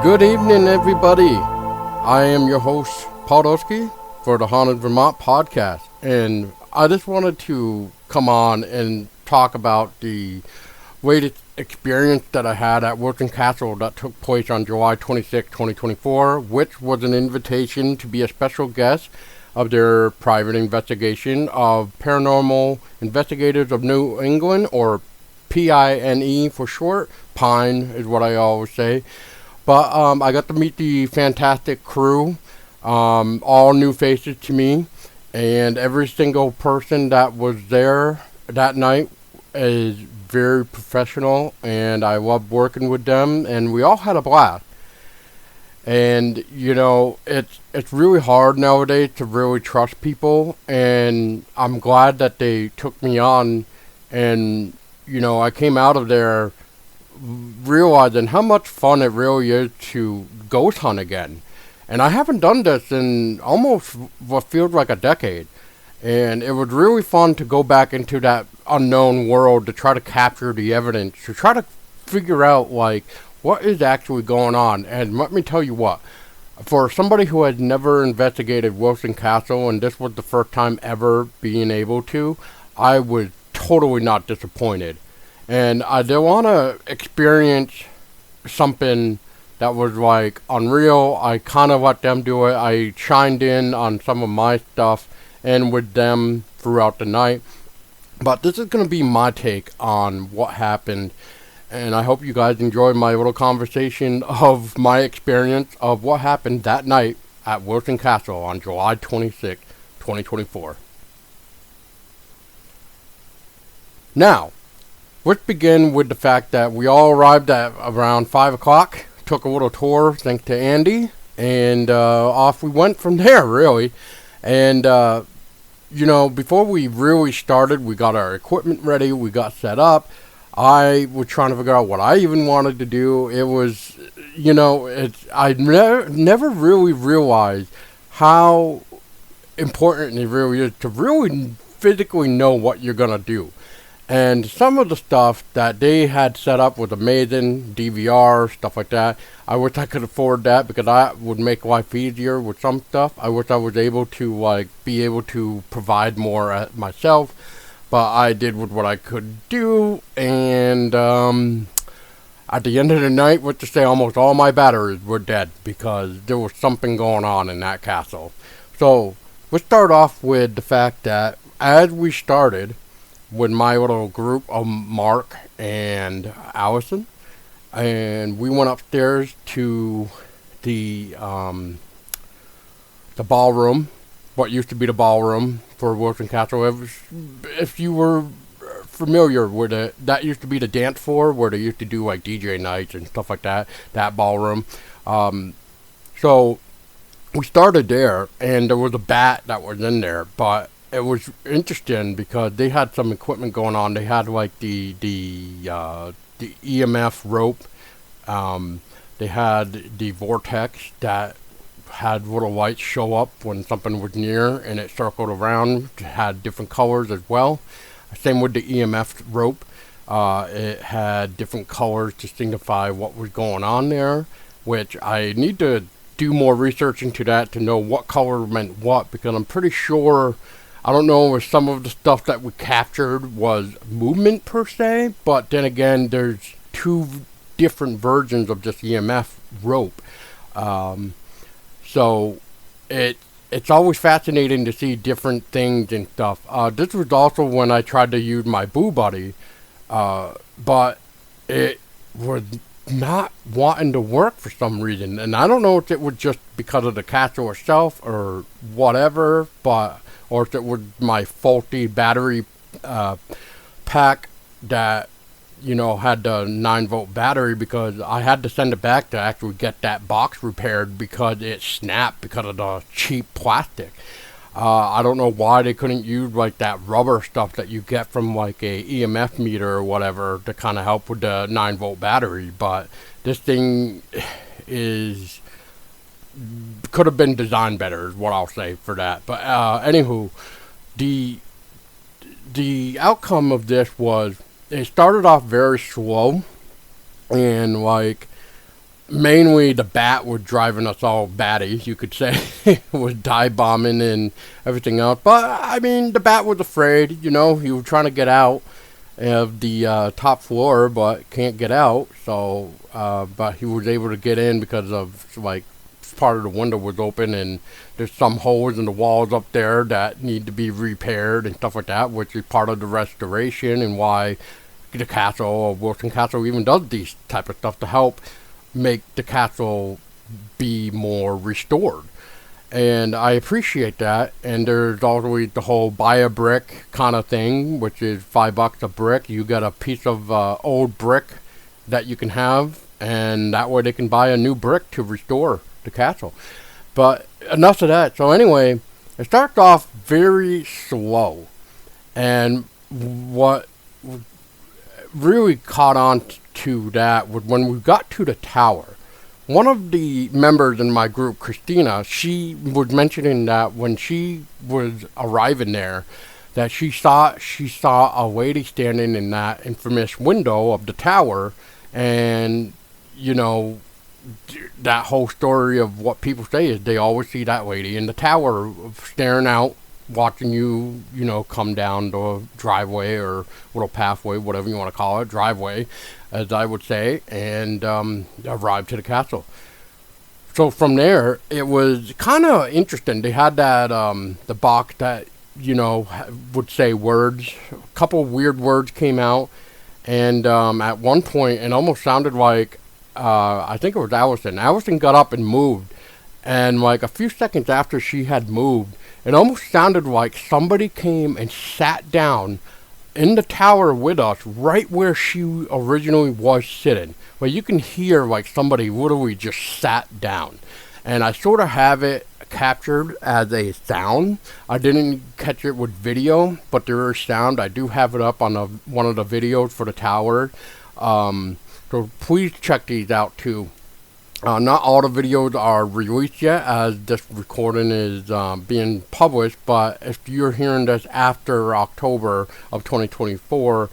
Good evening, everybody. I am your host, Podolsky, for the Haunted Vermont podcast. And I just wanted to come on and talk about the great experience that I had at Wilson Castle that took place on July 26, 2024, which was an invitation to be a special guest of their private investigation of Paranormal Investigators of New England, or PINE for short. Pine is what I always say. But I got to meet the fantastic crew, all new faces to me, and every single person that was there that night is very professional, and I loved working with them, and we all had a blast. And it's really hard nowadays to really trust people, and I'm glad that they took me on, and I came out of there realizing how much fun it really is to ghost hunt again. And I haven't done this in almost what feels like a decade. And it was really fun to go back into that unknown world to try to capture the evidence, to try to figure out, like, what is actually going on. And let me tell you what, for somebody who has never investigated Wilson Castle, and this was the first time ever being able to, I was totally not disappointed. And I did want to experience something that was like unreal. I kind of let them do it. I chimed in on some of my stuff and with them throughout the night. But this is going to be my take on what happened. And I hope you guys enjoyed my little conversation of my experience of what happened that night at Wilson Castle on July 26, 2024. Now, let's begin with the fact that we all arrived at around 5 o'clock, took a little tour thanks to Andy, and off we went from there, really. And, before we really started, we got our equipment ready, we got set up. I was trying to figure out what I even wanted to do. It was, I never really realized how important it really is to really physically know what you're going to do. And some of the stuff that they had set up was amazing, DVR, stuff like that. I wish I could afford that because that would make life easier with some stuff. I wish I was able to, be able to provide more myself. But I did with what I could do. And at the end of the night, what to say, almost all my batteries were dead because there was something going on in that castle. So let's start off with the fact that as we started, with my little group of Mark and Allison, and we went upstairs to the ballroom, what used to be the ballroom for Wilson Castle. If you were familiar with it, that used to be the dance floor where they used to do like DJ nights and stuff like that. That ballroom. So we started there, and there was a bat that was in there, but it was interesting because they had some equipment going on. They had like the EMF rope. They had the vortex that had little lights show up when something was near, and it circled around. It had different colors as well. Same with the EMF rope. It had different colors to signify what was going on there, which I need to do more research into that to know what color meant what, because I'm pretty sure, I don't know if some of the stuff that we captured was movement per se, but then again, there's two different versions of this EMF rope. So it's always fascinating to see different things and stuff. This was also when I tried to use my Boo Buddy, but it was not wanting to work for some reason. And I don't know if it was just because of the castle itself or whatever, or if it was my faulty battery pack that, had the 9-volt battery, because I had to send it back to actually get that box repaired because it snapped because of the cheap plastic. I don't know why they couldn't use like that rubber stuff that you get from like a EMF meter or whatever to kind of help with the 9-volt battery, but this thing could have been designed better is what I'll say for that. But anywho, the outcome of this was, it started off very slow, and like mainly the bat was driving us all batty, you could say. Was dive bombing and everything else. But I mean, the bat was afraid. You know, he was trying to get out of the top floor, but can't get out. So, but he was able to get in because of like part of the window was open, and there's some holes in the walls up there that need to be repaired and stuff like that, which is part of the restoration and why the castle or Wilson Castle even does these type of stuff to help make the castle be more restored. And I appreciate that. And there's always the whole buy a brick kind of thing, which is $5 a brick. You get a piece of old brick that you can have, and that way they can buy a new brick to restore the castle. But enough of that. So anyway, it starts off very slow, and what really caught on to that was when we got to the tower. One of the members in my group, Christina, she was mentioning that when she was arriving there, that she saw a lady standing in that infamous window of the tower, and you know, that whole story of what people say is they always see that lady in the tower staring out, watching you, you know, come down the driveway or little pathway, whatever you want to call it, driveway, as I would say, and arrive to the castle. So from there, it was kind of interesting. They had that, the box that, you know, would say words. A couple weird words came out, and at one point, it almost sounded like, I think it was Allison. Allison got up and moved, and like a few seconds after she had moved, it almost sounded like somebody came and sat down in the tower with us, right where she originally was sitting. Well, you can hear like somebody literally just sat down. And I sort of have it captured as a sound. I didn't catch it with video, but there is sound. I do have it up on one of the videos for the tower. So please check these out too. Not all the videos are released yet, as this recording is being published, but if you're hearing this after October of 2024,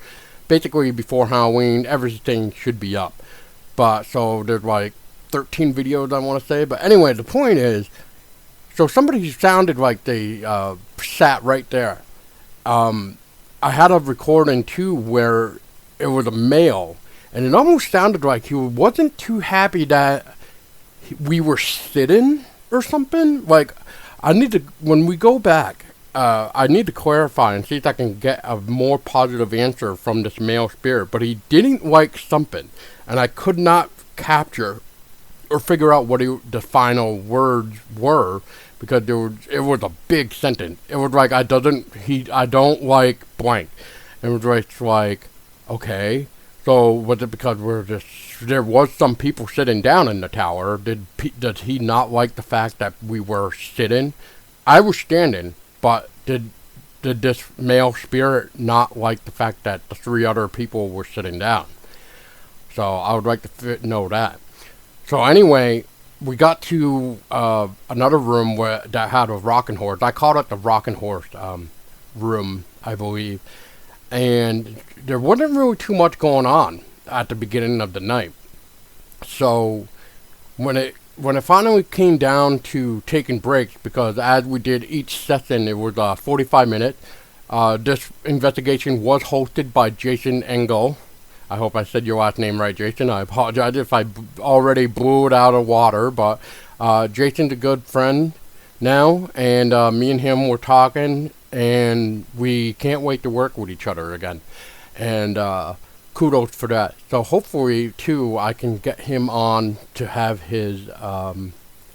basically before Halloween, everything should be up. But so there's like 13 videos I want to say. But anyway, the point is, so somebody sounded like they sat right there. I had a recording too where it was a male, and it almost sounded like he wasn't too happy that we were sitting or something. Like, I need to, when we go back, I need to clarify and see if I can get a more positive answer from this male spirit. But he didn't like something, and I could not capture or figure out what the final words were, because it was a big sentence. It was like, I don't like blank. It was like, okay. So was it because there was some people sitting down in the tower? Did he not like the fact that we were sitting? I was standing, but did this male spirit not like the fact that the three other people were sitting down? So I would like to know that. So anyway, we got to another room that had a rocking horse. I called it the rocking horse room, I believe. And there wasn't really too much going on at the beginning of the night. So when it finally came down to taking breaks, because as we did each session, it was 45 minutes. This investigation was hosted by Jason Engel. I hope I said your last name right, Jason. I apologize if I already blew it out of water, but Jason's a good friend now, and me and him were talking, and we can't wait to work with each other again. And kudos for that. So hopefully, too, I can get him on to have his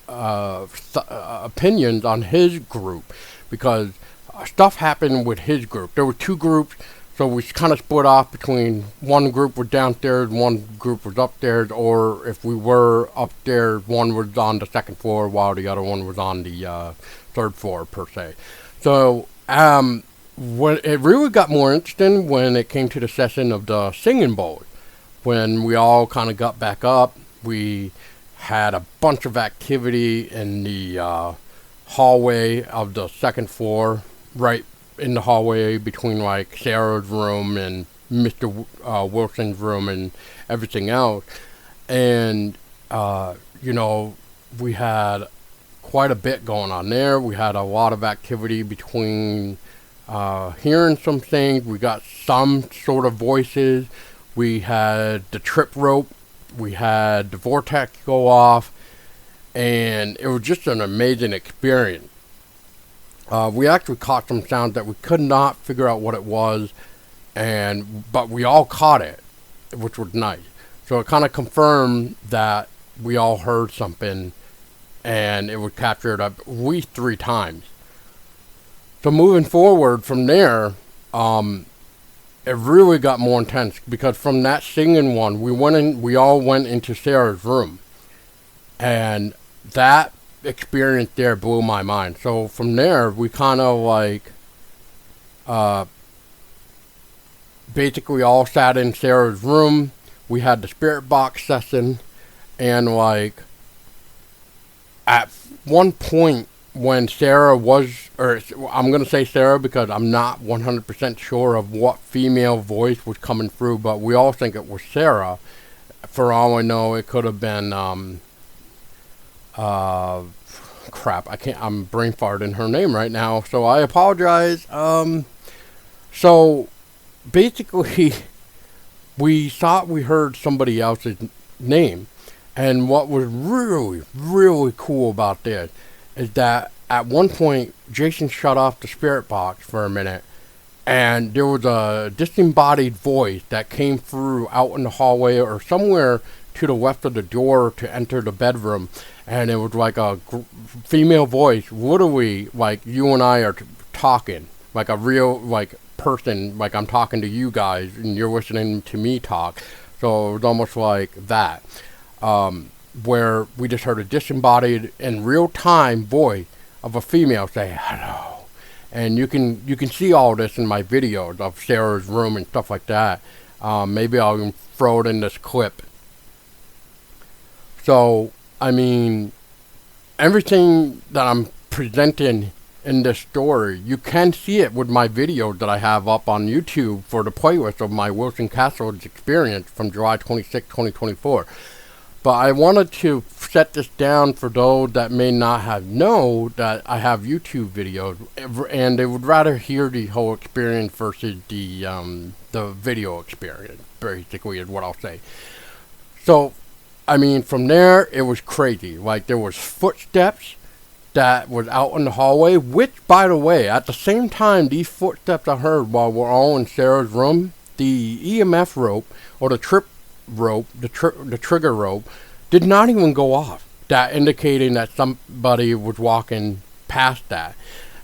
opinions on his group, because stuff happened with his group. There were two groups, so we kind of split off between one group was downstairs, one group was upstairs, or if we were upstairs, one was on the second floor while the other one was on the third floor, per se. So when it really got more interesting when it came to the session of the singing bowl. When we all kind of got back up, we had a bunch of activity in the hallway of the second floor, right in the hallway between like Sarah's room and Mr. Wilson's room and everything else. And You know, we had quite a bit going on there. We had a lot of activity between hearing some things. We got some sort of voices. We had the trip rope. We had the vortex go off. And it was just an amazing experience. We actually caught some sounds that we could not figure out what it was, but we all caught it, which was nice. So it kind of confirmed that we all heard something, and it was captured at least 3 times. So moving forward from there, it really got more intense because from that singing one, we all went into Sarah's room, and that experience there blew my mind. So from there, we kind of like basically all sat in Sarah's room. We had the spirit box session, and like at one point when Sarah was, or I'm gonna say Sarah because I'm not 100% sure of what female voice was coming through, but we all think it was Sarah. For all I know, it could have been crap, I'm brain farting her name right now, so I apologize. So basically, we thought we heard somebody else's name, and what was really, really cool about this is that at one point, Jason shut off the spirit box for a minute, and there was a disembodied voice that came through out in the hallway or somewhere to the left of the door to enter the bedroom, and it was like a female voice, literally like you and I are talking, like a real like person, like I'm talking to you guys and you're listening to me talk. So it was almost like that, where we just heard a disembodied in real time voice of a female say hello, and you can see all this in my videos of Sarah's room and stuff like that. Maybe I'll even throw it in this clip. So, I mean, everything that I'm presenting in this story, you can see it with my videos that I have up on YouTube for the playlist of my Wilson Castle's experience from July 26, 2024. But I wanted to set this down for those that may not have known that I have YouTube videos, and they would rather hear the whole experience versus the video experience, basically, is what I'll say. So, I mean, from there, it was crazy. Like, there was footsteps that was out in the hallway, which, by the way, at the same time, these footsteps I heard while we're all in Sarah's room, the EMF rope, or the trip rope, the trigger rope, did not even go off. That indicating that somebody was walking past that.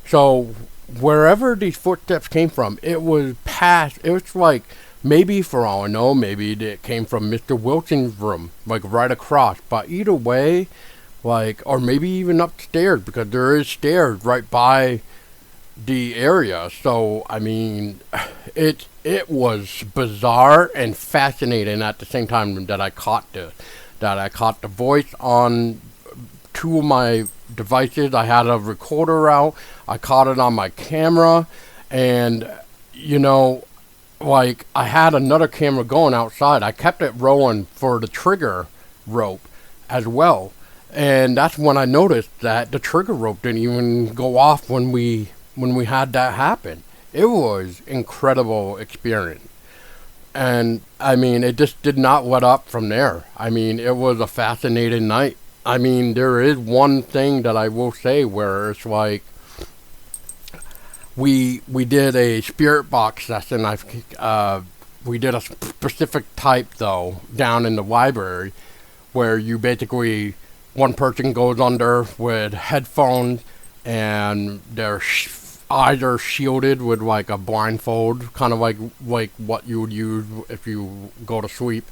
So, wherever these footsteps came from, it was past, it was like, maybe for all I know, maybe it came from Mr. Wilson's room, like right across. But either way, like, or maybe even upstairs, because there is stairs right by the area. So, I mean, it was bizarre and fascinating at the same time that I caught the voice on 2 of my devices. I had a recorder out. I caught it on my camera, and you know, like, I had another camera going outside. I kept it rolling for the trigger rope as well. And that's when I noticed that the trigger rope didn't even go off when we had that happen. It was incredible experience. And, I mean, it just did not let up from there. I mean, it was a fascinating night. I mean, there is one thing that I will say where it's like, we did a spirit box session. We did a specific type, though, down in the library, where you basically, one person goes under with headphones, and their eyes are shielded with like a blindfold, kind of like what you would use if you go to sleep,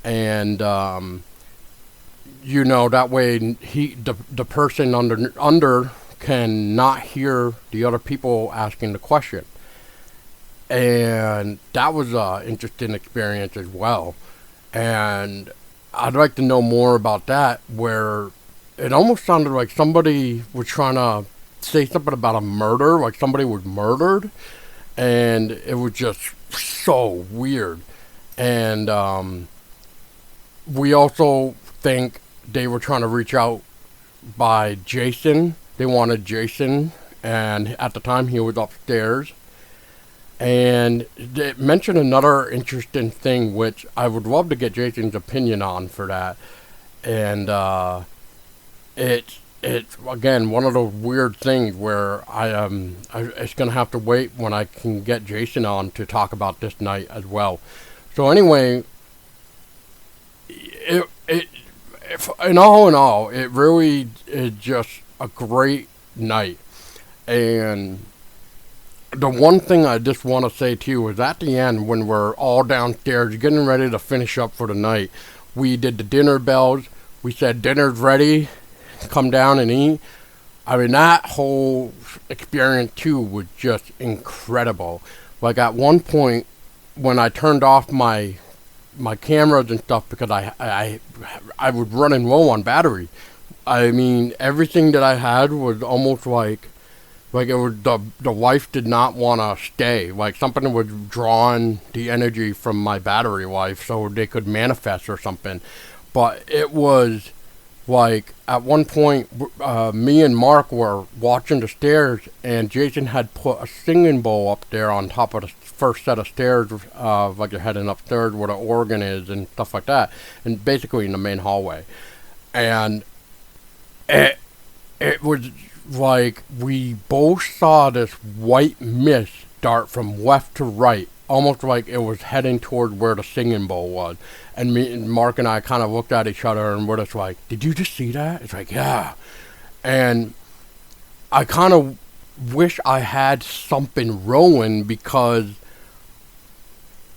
and you know, that way the person under can not hear the other people asking the question. And that was an interesting experience as well. And I'd like to know more about that, where it almost sounded like somebody was trying to say something about a murder, like somebody was murdered, and it was just so weird. And we also think they were trying to reach out by Jason. They wanted Jason, and at the time he was upstairs. And they mentioned another interesting thing, which I would love to get Jason's opinion on for that. And it's again one of those weird things where it's gonna have to wait when I can get Jason on to talk about this night as well. So anyway, in all, it really is just a great night. And the one thing I just want to say too is at the end when we're all downstairs getting ready to finish up for the night, we did the dinner bells. We said dinner's ready, come down and eat. I mean, that whole experience too was just incredible. Like at one point when I turned off my cameras and stuff because I was running low on battery. I mean, everything that I had was almost like it was the wife did not want to stay. Like something was drawing the energy from my battery life so they could manifest or something. But it was like at one point, me and Mark were watching the stairs, and Jason had put a singing bowl up there on top of the first set of stairs, like you're heading upstairs where the organ is and stuff like that, and basically in the main hallway. And it was like we both saw this white mist dart from left to right, almost like it was heading toward where the singing bowl was. And me and Mark and I kind of looked at each other and we're just like, did you just see that? It's like, yeah. And I kind of wish I had something rolling because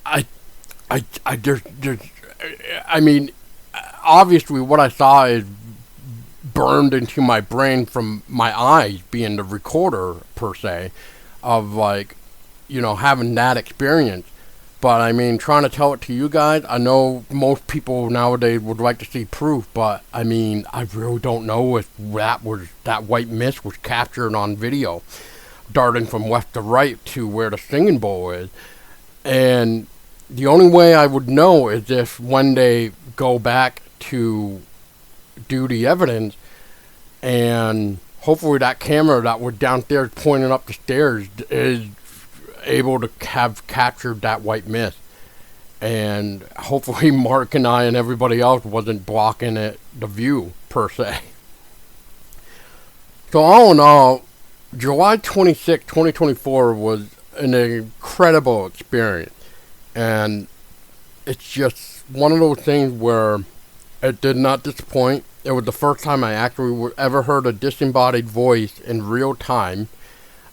I mean, obviously what I saw is burned into my brain from my eyes being the recorder per se of like, you know, having that experience. But I mean, trying to tell it to you guys, I know most people nowadays would like to see proof, but I mean, I really don't know if that white mist was captured on video, darting from left to right to where the singing bowl is. And the only way I would know is if when they go back to do the evidence, and hopefully that camera that was downstairs pointing up the stairs is able to have captured that white mist. And hopefully Mark and I and everybody else wasn't blocking it, the view per se. So all in all, July 26, 2024 was an incredible experience. And it's just one of those things where it did not disappoint. It was the first time I actually ever heard a disembodied voice in real time.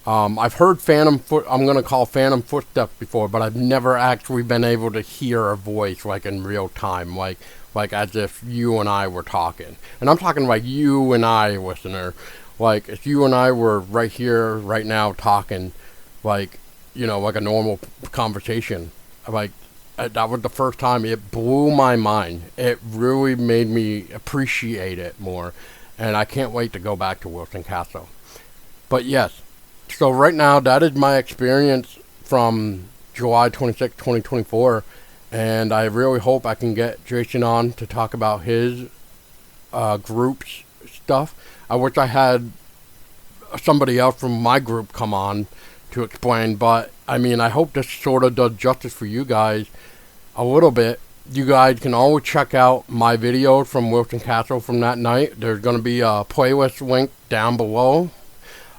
I've heard I'm going to call phantom footsteps before, but I've never actually been able to hear a voice like in real time, like as if you and I were talking. And I'm talking like you and I, listener. Like if you and I were right here, right now talking, like, you know, like a normal conversation. Like, that was the first time. It blew my mind. It really made me appreciate it more. And I can't wait to go back to Wilson Castle. But yes, so right now, that is my experience from July 26, 2024. And I really hope I can get Jason on to talk about his group's stuff. I wish I had somebody else from my group come on to explain. But, I mean, I hope this sort of does justice for you guys a little bit. You guys can always check out my videos from Wilson Castle from that night. There's going to be a playlist link down below.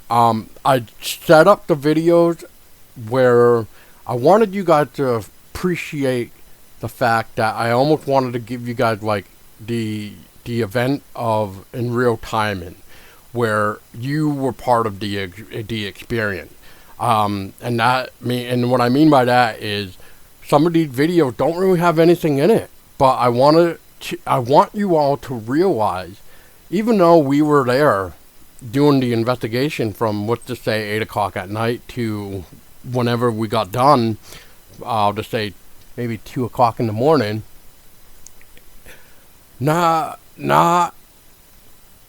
I set up the videos where I wanted you guys to appreciate the fact that I almost wanted to give you guys like the event of in real time, and where you were part of the experience. And what I mean by that is some of these videos don't really have anything in it, but I want you all to realize, even though we were there doing the investigation from, let's just say, 8 o'clock at night to whenever we got done, I'll just say maybe 2 o'clock in the morning, not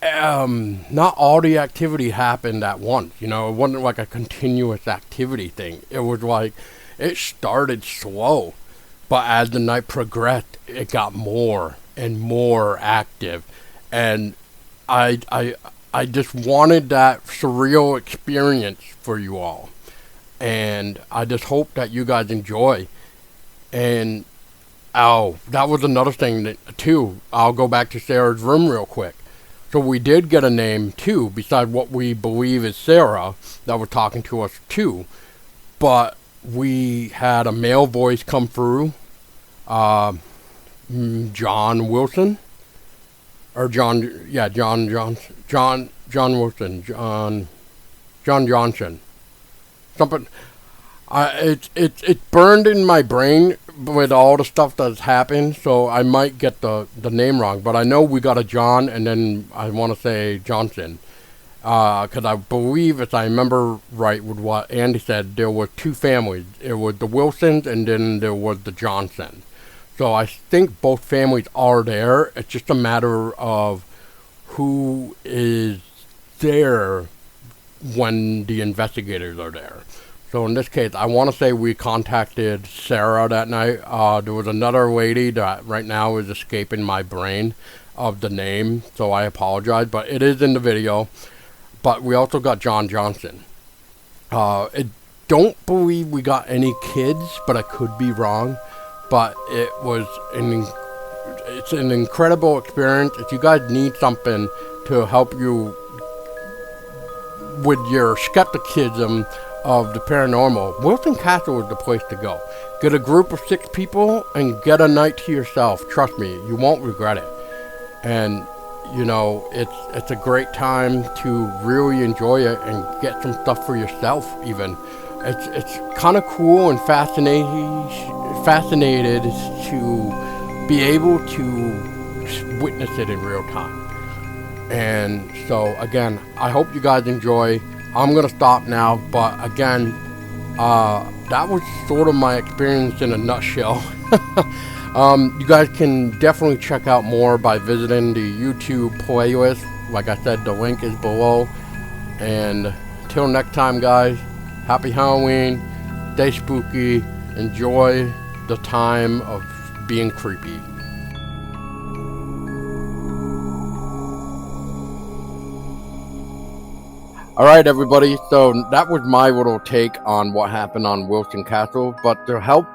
all the activity happened at once. You know, it wasn't like a continuous activity thing. It was like, it started slow, but as the night progressed, it got more and more active. And I, I, I just wanted that surreal experience for you all. And I just hope that you guys enjoy. And oh, that was another thing that, too. I'll go back to Sarah's room real quick. So we did get a name too, besides what we believe is Sarah that was talking to us too. But we had a male voice come through, uh, John Wilson, or John, yeah, John Wilson, John Johnson, something. It's burned in my brain with all the stuff that's happened, so I might get the name wrong. But I know we got a John, and then I want to say Johnson, because I believe, if I remember right with what Andy said, there were two families. It was the Wilsons, and then there was the Johnson. So I think both families are there. It's just a matter of who is there when the investigators are there. So in this case, I want to say we contacted Sarah that night. There was another lady that right now is escaping my brain of the name, so I apologize, but it is in the video. But we also got John Johnson. I don't believe we got any kids, but I could be wrong. But it's an incredible experience. If you guys need something to help you with your skepticism of the paranormal, Wilson Castle is the place to go. Get a group of 6 people and get a night to yourself. Trust me, you won't regret it. And you know, it's a great time to really enjoy it and get some stuff for yourself. Even it's kind of cool and fascinated to be able to witness it in real time. And so again, I hope you guys enjoy. I'm gonna stop now, but again, that was sort of my experience in a nutshell. You guys can definitely check out more by visiting the YouTube playlist. Like I said, the link is below. And till next time, guys, happy Halloween, stay spooky, enjoy the time of being creepy. All right, everybody. So that was my little take on what happened on Wilson Castle. But to help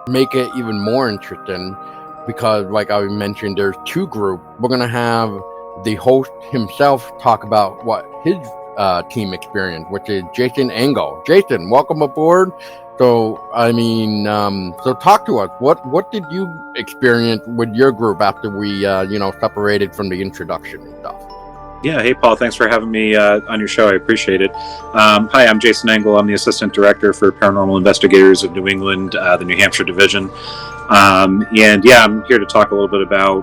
make it even more interesting, because like I mentioned, there's 2 groups. We're going to have the host himself talk about what his team experienced, which is Jason Engel. Jason, welcome aboard. So, so talk to us. What did you experience with your group after we, separated from the introduction and stuff? Yeah, hey Paul, thanks for having me on your show. I appreciate it. Hi, I'm Jason Engel. I'm the Assistant Director for Paranormal Investigators of New England, the New Hampshire Division. And yeah, I'm here to talk a little bit about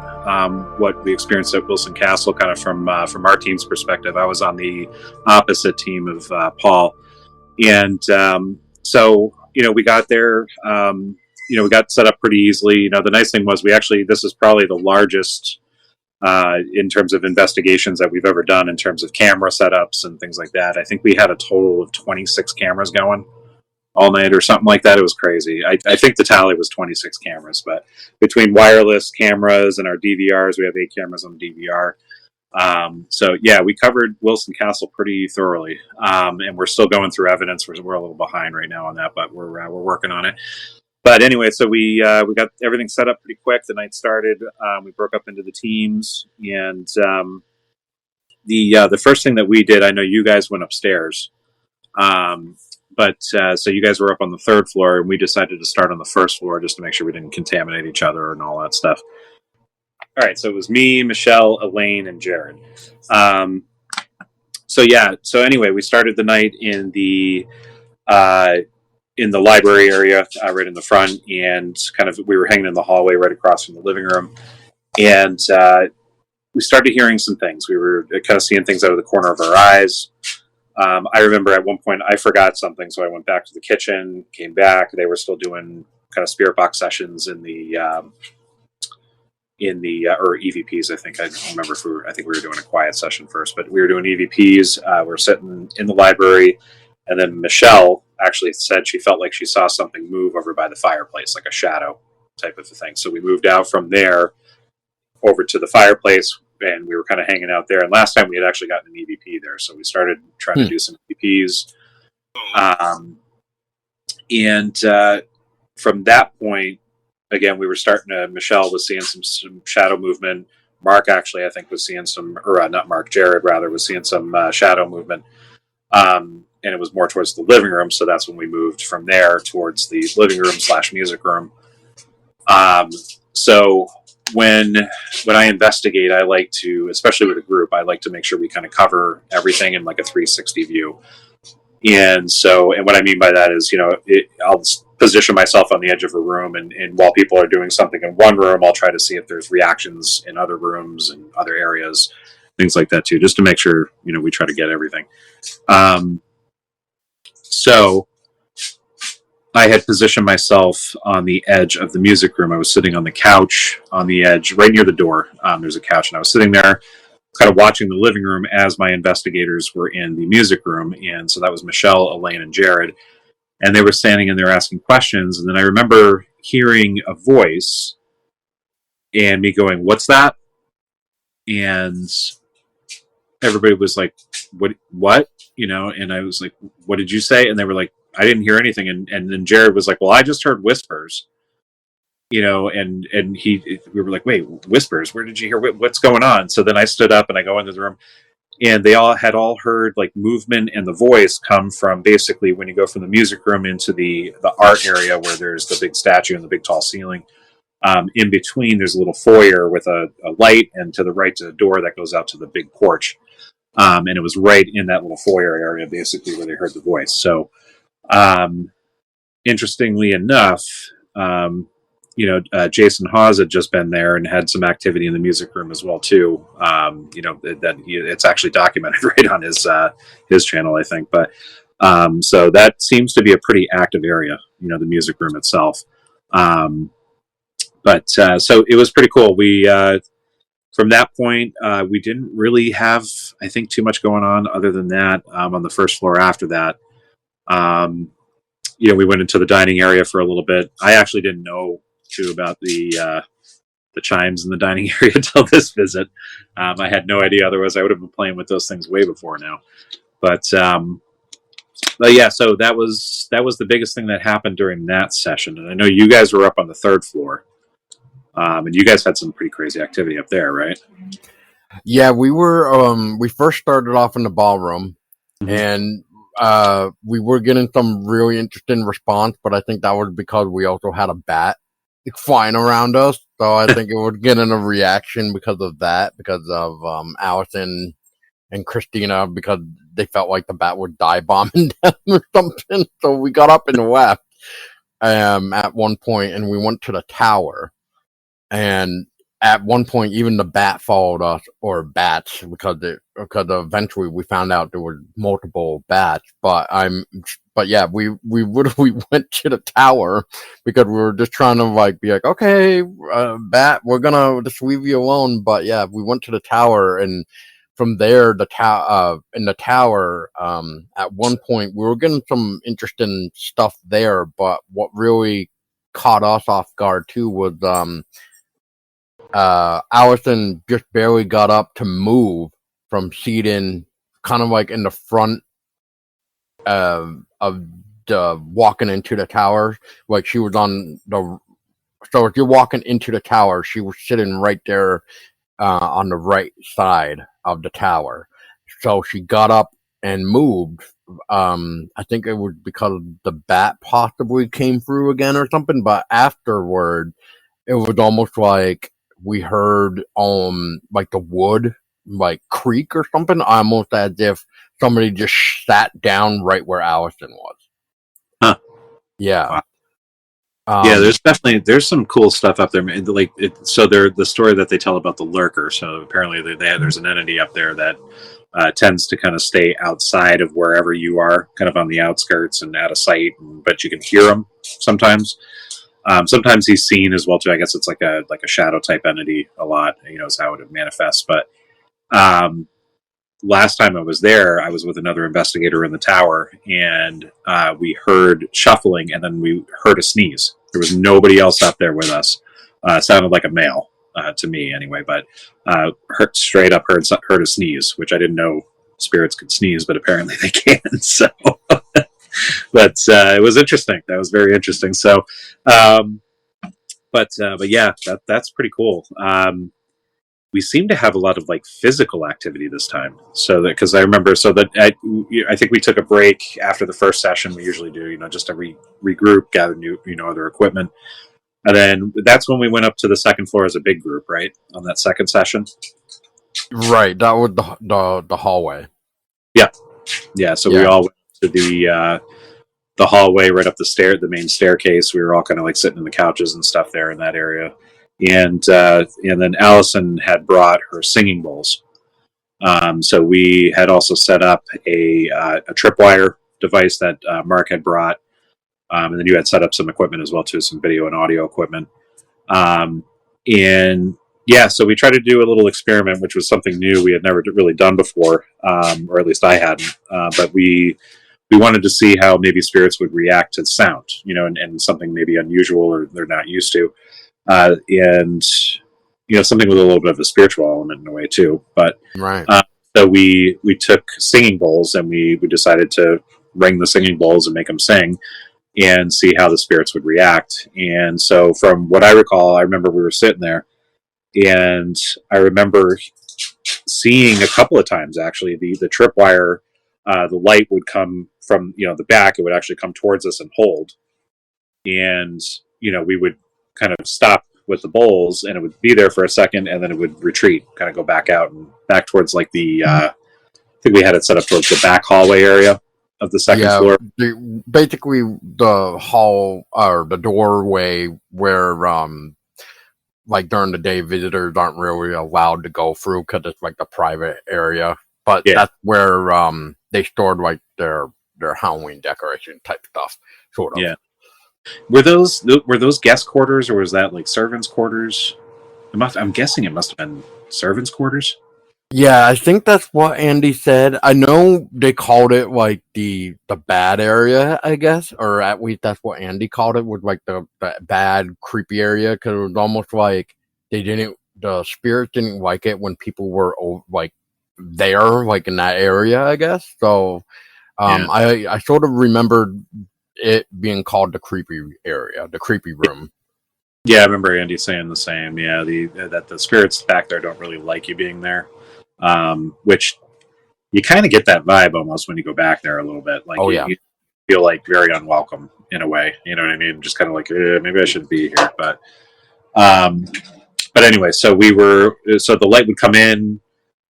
what we experienced at Wilson Castle, kind of from our team's perspective. I was on the opposite team of Paul. And so, we got there, we got set up pretty easily. The nice thing was this is probably the largest in terms of investigations that we've ever done in terms of camera setups and things like that. I think we had a total of 26 cameras going all night or something like that. It was crazy. I think the tally was 26 cameras, but between wireless cameras and our DVRs, we have 8 cameras on the DVR. So yeah, we covered Wilson Castle pretty thoroughly. And we're still going through evidence. We're a little behind right now on that, but we're working on it. But anyway, so we got everything set up pretty quick. The night started. We broke up into the teams, and the first thing that we did, I know you guys went upstairs, but so you guys were up on the 3rd floor, and we decided to start on the 1st floor just to make sure we didn't contaminate each other and all that stuff. All right, so it was me, Michelle, Elaine, and Jared. So anyway, we started the night in the library area, right in the front, and we were hanging in the hallway right across from the living room, and we started hearing some things. We were kind of seeing things out of the corner of our eyes. I remember at one point I forgot something, so I went back to the kitchen, came back. They were still doing kind of spirit box sessions in the or EVPs. I think I don't remember I think we were doing a quiet session first, but we were doing EVPs. We're sitting in the library. And then Michelle actually said she felt like she saw something move over by the fireplace, like a shadow. type of a thing. So we moved out from there over to the fireplace, and we were kind of hanging out there. And last time we had actually gotten an EVP there, so we started trying to do some EVPs. And from that point, again, we were starting to, Michelle was seeing some shadow movement. Mark actually, I think, was seeing some, or not Mark, Jared rather, was seeing some shadow movement. And it was more towards the living room. So that's when we moved from there towards the living room / music room. So when I investigate, I like to, especially with a group, I like to make sure we kind of cover everything in like a 360 view. And what I mean by that is, I'll position myself on the edge of a room, and while people are doing something in one room, I'll try to see if there's reactions in other rooms and other areas, things like that too, just to make sure, we try to get everything. So I had positioned myself on the edge of the music room. I was sitting on the couch on the edge, right near the door. There's a couch, and I was sitting there kind of watching the living room as my investigators were in the music room. And so that was Michelle, Elaine, and Jared. And they were standing in there asking questions. And then I remember hearing a voice and me going, "What's that?" And everybody was like, what? And I was like, "What did you say?" And they were like, "I didn't hear anything." And then Jared was like, "Well, I just heard whispers." We were like, "Wait, whispers? Where did you hear? What's going on?" So then I stood up and I go into the room, and they all heard like movement and the voice come from basically when you go from the music room into the art area where there's the big statue and the big tall ceiling. In between, there's a little foyer with a light, and to the right to the door that goes out to the big porch. And it was right in that little foyer area, basically, where they heard the voice. So, interestingly enough, Jason Hawes had just been there and had some activity in the music room as well too. It's actually documented right on his channel, I think. But so that seems to be a pretty active area, the music room itself. So it was pretty cool. We from that point we didn't really have, I think, too much going on other than that. On the first floor after that. We went into the dining area for a little bit. I actually didn't know too about the chimes in the dining area until this visit. I had no idea. Otherwise, I would have been playing with those things way before now. But yeah, so that was the biggest thing that happened during that session. And I know you guys were up on the third floor, and you guys had some pretty crazy activity up there, right? Yeah, we were. We first started off in the ballroom, and we were getting some really interesting response, but I think that was because we also had a bat flying around us. So I think it was getting a reaction because of that, because of Allison and Christina, because they felt like the bat would die bombing them or something. So we got up and left at one point, and we went to the tower. And at one point, even the bat followed us, or bats, because eventually we found out there were multiple bats. But yeah, we went to the tower because we were just trying to be like, okay, bat, we're gonna just leave you alone. But yeah, we went to the tower, and from there, in the tower, at one point we were getting some interesting stuff there. But what really caught us off guard too was Allison just barely got up to move from seating kind of like in the front of the walking into the tower. Like she was so if you're walking into the tower, she was sitting right there on the right side of the tower. So she got up and moved. I think it was because the bat possibly came through again or something, but afterward it was almost like we heard like the wood creak or something, almost as if somebody just sat down right where Allison was. Huh. Yeah. Wow. There's some cool stuff up there. So the story that they tell about the lurker. So apparently there's an entity up there that tends to kind of stay outside of wherever you are, kind of on the outskirts and out of sight, but you can hear them sometimes. Sometimes he's seen as well too. I guess it's like a shadow type entity a lot, is how it manifests. But last time I was there, I was with another investigator in the tower, and we heard shuffling, and then we heard a sneeze. There was nobody else up there with us. Sounded like a male to me anyway, but straight up heard a sneeze, which I didn't know spirits could sneeze, but apparently they can. So, but it was interesting. That was very interesting. So, but yeah, that's pretty cool. We seem to have a lot of like physical activity this time. So that, because I remember, so that I think we took a break after the first session. We usually do, just to regroup, gather new, other equipment. And then that's when we went up to the second floor as a big group, right? On that second session. Right. That was the hallway. Yeah. Yeah. So we all went to the hallway right up the main staircase. We were all kind of like sitting in the couches and stuff there in that area. And then Allison had brought her singing bowls. So we had also set up a tripwire device that Mark had brought. And then you had set up some equipment as well, too, some video and audio equipment. And yeah, so we tried to do a little experiment, which was something new we had never really done before, or at least I hadn't. But we wanted to see how maybe spirits would react to sound, and something maybe unusual or they're not used to. And something with a little bit of a spiritual element in a way too. But right. So we took singing bowls and we decided to ring the singing bowls and make them sing and see how the spirits would react. And so from what I recall, I remember we were sitting there and I remember seeing a couple of times actually the tripwire, the light would come from the back. It would actually come towards us and hold, and we would kind of stop with the bowls and it would be there for a second and then it would retreat, kind of go back out and back towards like the I think we had it set up towards the back hallway area of the second floor. Basically the hall or the doorway where like during the day visitors aren't really allowed to go through because it's like the private area, but that's where they stored like their Halloween decoration type stuff, sort of. Yeah. Were those guest quarters or was that like servants' quarters? I'm guessing it must have been servants' quarters. Yeah, I think that's what Andy said. I know they called it like the bad area, I guess, or at least that's what Andy called it, was like the bad, creepy area, because it was almost like the spirits didn't like it when people were like there, like in that area, I guess. So I sort of remembered it being called the creepy area, the creepy room. Yeah, I remember Andy saying the same. Yeah, that the spirits back there don't really like you being there. Which you kind of get that vibe almost when you go back there a little bit. Like, you feel like very unwelcome in a way. You know what I mean? Just kind of like, maybe I shouldn't be here. But anyway, so the light would come in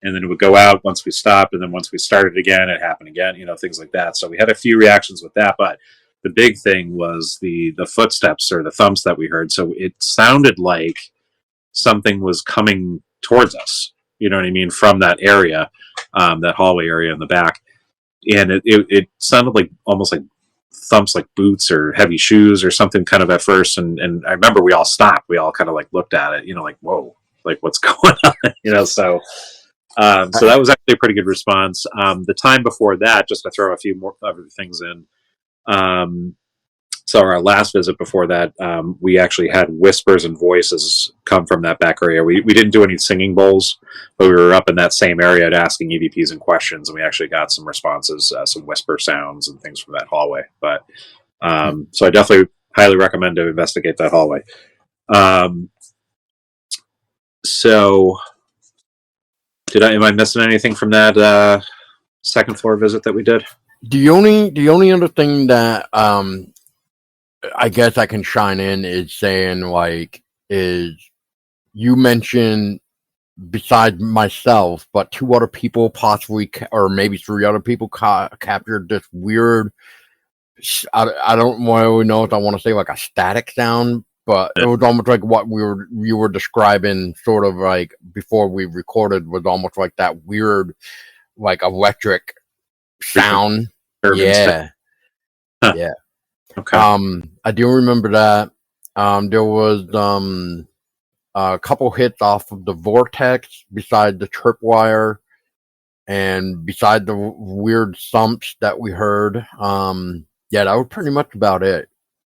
and then it would go out once we stopped. And then once we started again, it happened again, things like that. So we had a few reactions with that, but the big thing was the footsteps or the thumps that we heard. So it sounded like something was coming towards us. You know what I mean? From that area, that hallway area in the back. And it sounded like almost like thumps, like boots or heavy shoes or something kind of at first. And I remember we all stopped. We all kind of like looked at it, like, whoa, like what's going on? So that was actually a pretty good response. The time before that, just to throw a few more other things in, so our last visit before that, we actually had whispers and voices come from that back area. We didn't do any singing bowls, but we were up in that same area asking EVPs and questions, and we actually got some responses, some whisper sounds and things from that hallway. But so I definitely highly recommend to investigate that hallway. So am I missing anything from that second floor visit that we did? The only other thing that I guess I can shine in is saying is you mentioned besides myself, but two other people possibly, or maybe three other people captured this weird. I don't really know if I want to say like a static sound, but it was almost like what you were describing, sort of like before we recorded, was almost like that weird, like electric sound. Yeah. Huh. Yeah. Okay. I do remember that. There was a couple hits off of the vortex beside the tripwire and beside the weird thumps that we heard. Yeah, that was pretty much about it.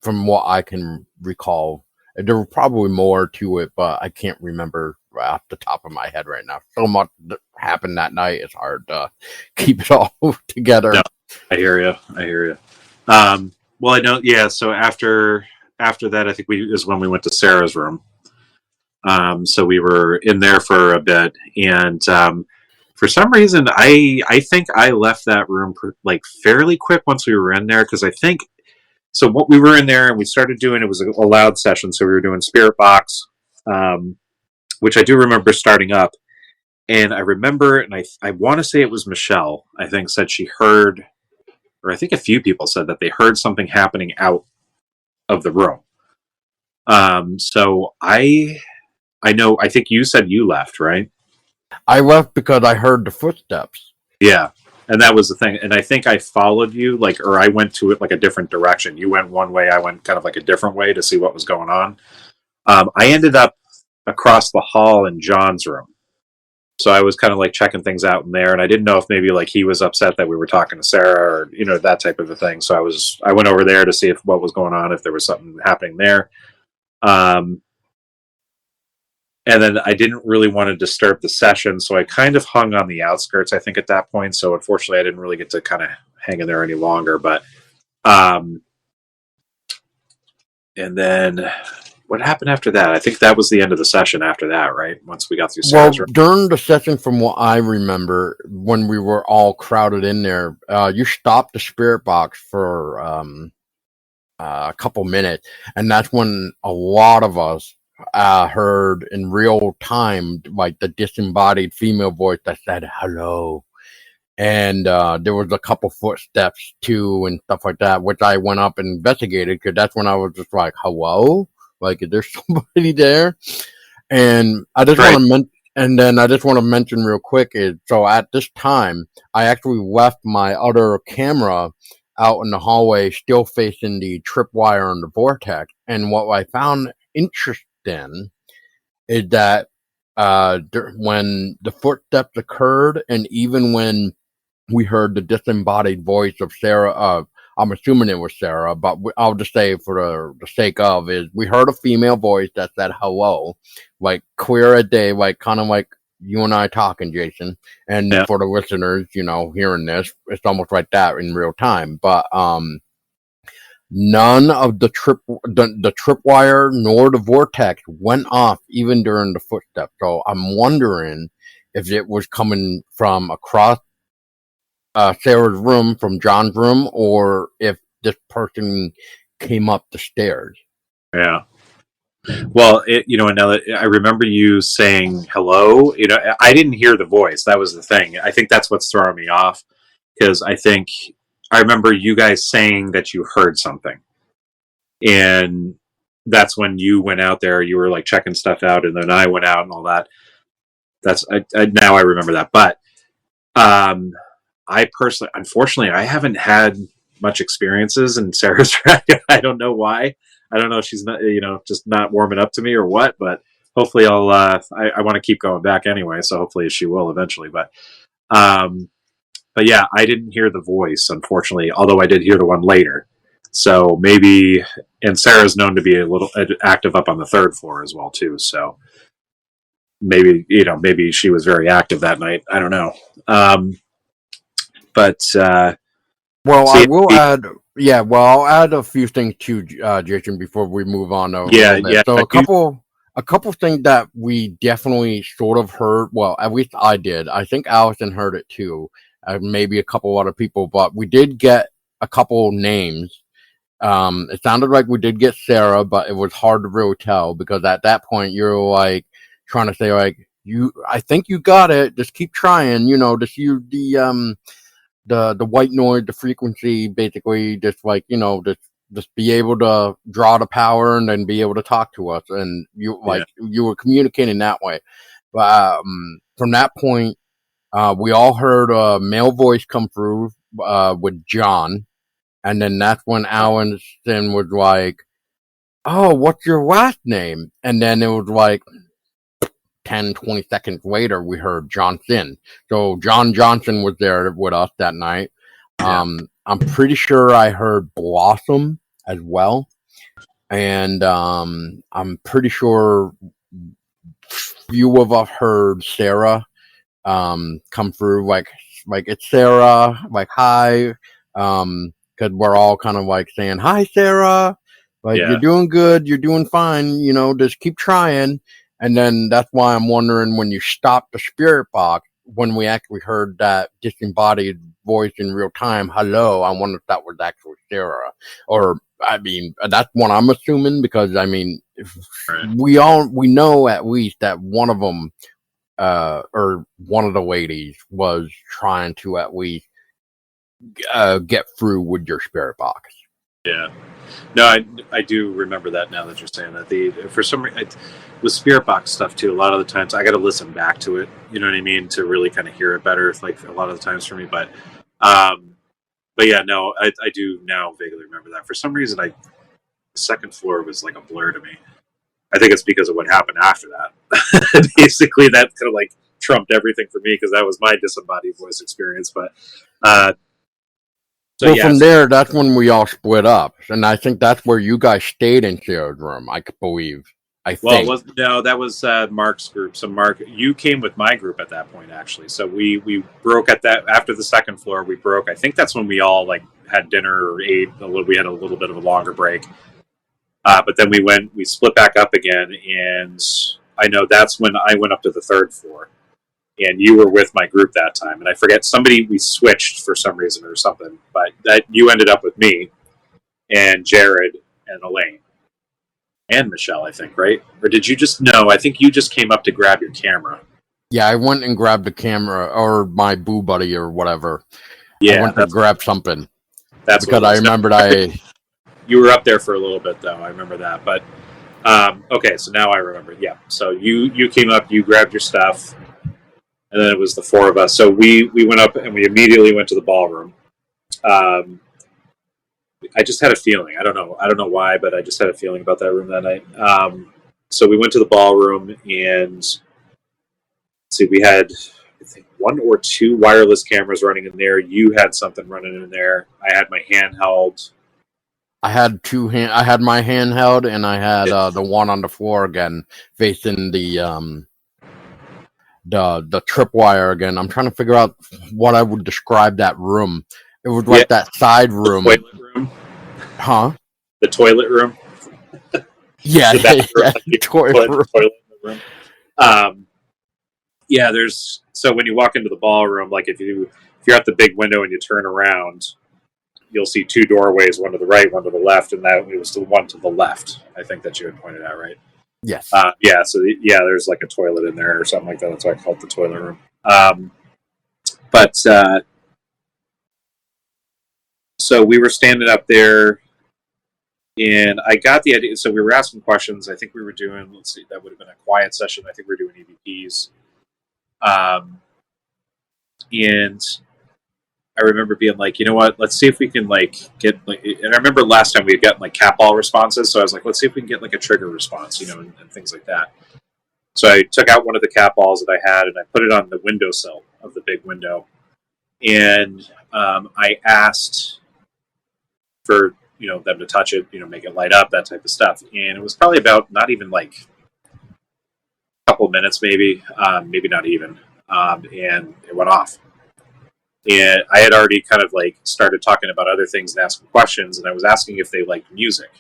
from what I can recall. There were probably more to it, but I can't remember right off the top of my head right now. So much happened that night; it's hard to keep it all together. No, I hear you. I hear you. Well, I know. Yeah. So after that, I think is when we went to Sarah's room. So we were in there for a bit, and for some reason, I think I left that room like fairly quick once we were in there, because I think so. What we were in there and we started doing, it was a loud session, so we were doing Spirit Box, which I do remember starting up, and I remember, and I want to say it was Michelle. I think said she heard, or I think a few people said that they heard something happening out of the room. So I know. I think you said you left, right? I left because I heard the footsteps. Yeah, and that was the thing. And I think I followed you, like, or I went to it like a different direction. You went one way, I went kind of like a different way to see what was going on. I ended up across the hall in John's room, so I was kind of like checking things out in there, and I didn't know if maybe like he was upset that we were talking to Sarah, or that type of a thing. So I went over there to see if what was going on, if there was something happening there. And then I didn't really want to disturb the session, so I kind of hung on the outskirts, I think, at that point. So unfortunately, I didn't really get to kind of hang in there any longer. But, and then what happened after that? I think that was the end of the session after that, right? Once we got through Sarah's room. During the session, from what I remember, when we were all crowded in there, you stopped the spirit box for a couple minutes, and that's when a lot of us heard in real time, like the disembodied female voice that said hello, and there was a couple footsteps too and stuff like that, which I went up and investigated, because that's when I was just like, hello, like, is there somebody there? And I just Right. want to I just want to mention real quick is, so at this time I actually left my other camera out in the hallway, still facing the tripwire and the vortex, and what I found interesting is that when the footsteps occurred, and even when we heard the disembodied voice of Sarah, I'm assuming it was Sarah, but I'll just say for the sake of, is we heard a female voice that said hello, like clear as day, like kind of like you and I talking, Jason. And Yeah. for the listeners, hearing this, it's almost like that in real time. But none of the tripwire nor the vortex went off even during the footsteps. So I'm wondering if it was coming from across Sarah's room, from John's room, or if this person came up the stairs. Yeah. Well, and now that I remember you saying hello, I didn't hear the voice. That was the thing. I think that's what's throwing me off, because I remember you guys saying that you heard something, and that's when you went out there. You were like checking stuff out, and then I went out and all that. Now I remember that. But I personally, unfortunately, I haven't had much experiences in Sarah's dragon. I don't know why. I don't know if she's not, just not warming up to me or what, but hopefully I want to keep going back anyway. So hopefully she will eventually, but yeah, I didn't hear the voice, unfortunately, although I did hear the one later. So maybe, and Sarah's known to be a little active up on the third floor as well too. So maybe, maybe she was very active that night. I don't know. But, well, I will add. Yeah, well, I'll add a few things to Jason before we move on. Yeah. So a couple things that we definitely sort of heard. Well, at least I did. I think Allison heard it too. Maybe a couple other people, but we did get a couple names. It sounded like we did get Sarah, but it was hard to really tell, because at that point you're like trying to say like, I think you got it. Just keep trying. Just use the white noise, the frequency, basically, just like, just be able to draw the power and then be able to talk to us, and you were communicating that way. But from that point, we all heard a male voice come through with John, and then that's when Allison was like, "Oh, what's your last name?" And then it was like 10, 20 seconds later, we heard Johnson. So John Johnson was there with us that night. I'm pretty sure I heard Blossom as well. and I'm pretty sure few of us heard Sarah come through, like it's Sarah, like hi, because we're all kind of like saying hi, Sarah, like you're Yeah. doing good, you're doing fine, just keep trying. And then that's why I'm wondering, when you stopped the spirit box, when we actually heard that disembodied voice in real time, hello, I wonder if that was actually Sarah, or I mean, that's what I'm assuming, because I mean, if Right. we know at least that one of them, or one of the ladies, was trying to at least get through with your spirit box. Yeah. No, I do remember that now that you're saying that. For some reason, with spirit box stuff too, a lot of the times I got to listen back to it. You know what I mean, to really kind of hear it better. It's like a lot of the times for me, but yeah, no, I do now vaguely remember that. For some reason, the second floor was like a blur to me. I think it's because of what happened after that. Basically, that kind of like trumped everything for me, because that was my disembodied voice experience. But so Well, yeah, from there, that's when we all split up, and I think that's where you guys stayed in Sarah's room. I believe. I well, it think. was no, that was Mark's group. So Mark, you came with my group at that point, actually. So we broke at that after the second floor. We broke. I think that's when we all like had dinner or ate a little. We had a little bit of a longer break, but then we split back up again, and I know that's when I went up to the third floor, and you were with my group that time. And I forget, we switched for some reason or something, but that you ended up with me and Jared and Elaine. And Michelle, I think, right? Or did you just no? I think you just came up to grab your camera. Yeah, I went and grabbed the camera, or my boo buddy or whatever. I Yeah, went to grab something that's what because it I was. No, remembered I. you were up there for a little bit though. I remember that. But okay, so now I remember. Yeah, so you came up, you grabbed your stuff, and then it was the four of us. So we went up and we immediately went to the ballroom. Um, I just had a feeling. I don't know why, but I just had a feeling about that room that night. So we went to the ballroom, and see, we had, I think, one or two wireless cameras running in there. You had something running in there. I had my handheld. I had I had my handheld, and I had the one on the floor again, facing the tripwire again. I'm trying to figure out what I would describe that room. It was Yeah, like that side room, the toilet room. huh? The toilet room. Yeah, The bathroom. yeah, Like you toy put room. the toilet in the room. Yeah, there's so when you walk into the ballroom, like if you're at the big window and you turn around, you'll see two doorways, one to the right, one to the left, and that it was the one to the left. I think that you had pointed out, right? Yes. Yeah. So there's like a toilet in there or something like that. That's why I call it the toilet room. But so we were standing up there, and I got the idea. So we were asking questions. I think we were doing. Let's see, that would have been a quiet session. I think we were doing EVPs. And I remember being like, you know what? Let's see if we can like get like. And I remember last time we had gotten like cat ball responses, so I was like, let's see if we can get like a trigger response, and things like that. So I took out one of the cat balls that I had, and I put it on the windowsill of the big window, and I asked for them to touch it, make it light up, that type of stuff. And it was probably about not even like a couple of minutes, maybe not even, and it went off. And I had already kind of like started talking about other things and asking questions, and I was asking if they liked music,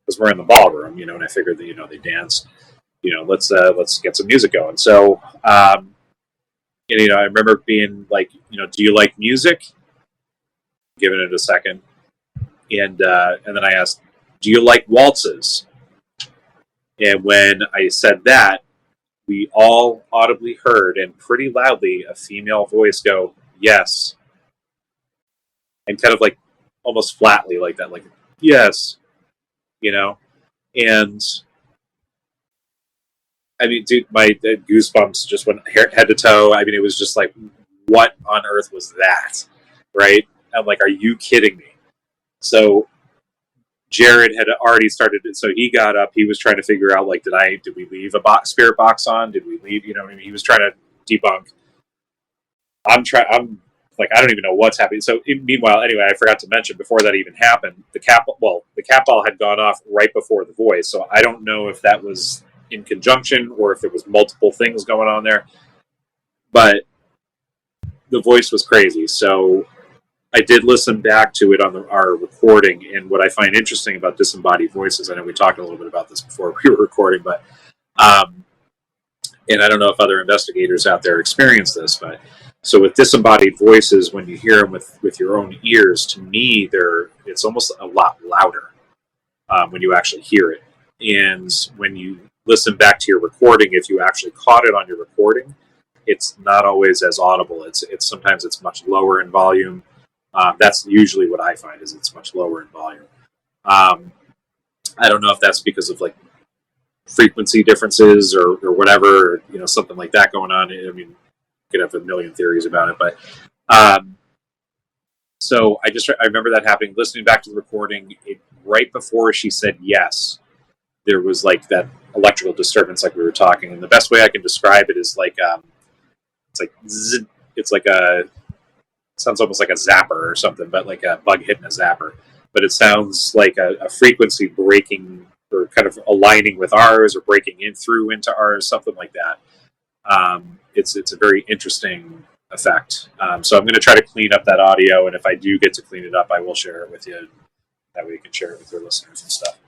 because we're in the ballroom, and I figured that they dance, let's get some music going. So and, I remember being like, do you like music? Giving it a second, and then I asked, do you like waltzes? And when I said that, we all audibly heard, and pretty loudly, a female voice go, yes. And kind of like almost flatly like that, like, yes. And I mean, dude, my goosebumps just went head to toe. I mean, it was just like, what on earth was that? Right? I'm like, are you kidding me? So Jared had already started it, so he got up. He was trying to figure out, like, did we leave a spirit box on? Did we leave? He was trying to debunk. I'm like I don't even know what's happening. So meanwhile, anyway, I forgot to mention before that even happened, the cat ball had gone off right before the voice. So I don't know if that was in conjunction or if there was multiple things going on there, but the voice was crazy. So I did listen back to it on our recording, and what I find interesting about disembodied voices, I know we talked a little bit about this before we were recording, but and I don't know if other investigators out there experience this, but so with disembodied voices, when you hear them with your own ears, to me, it's almost a lot louder when you actually hear it. And when you listen back to your recording, if you actually caught it on your recording, it's not always as audible. It's sometimes it's much lower in volume. That's usually what I find is it's much lower in volume. I don't know if that's because of like frequency differences or whatever, or, something like that going on. I mean, you could have a million theories about it, but so I remember that happening. Listening back to the recording, right before she said yes, there was like that electrical disturbance, like we were talking. And the best way I can describe it is like it's like zzz, it's like it sounds almost like a zapper or something, but like a bug hitting a zapper. But it sounds like a frequency breaking or kind of aligning with ours or breaking into ours, something like that. It's a very interesting effect. So I'm going to try to clean up that audio, and if I do get to clean it up, I will share it with you. That way you can share it with your listeners and stuff.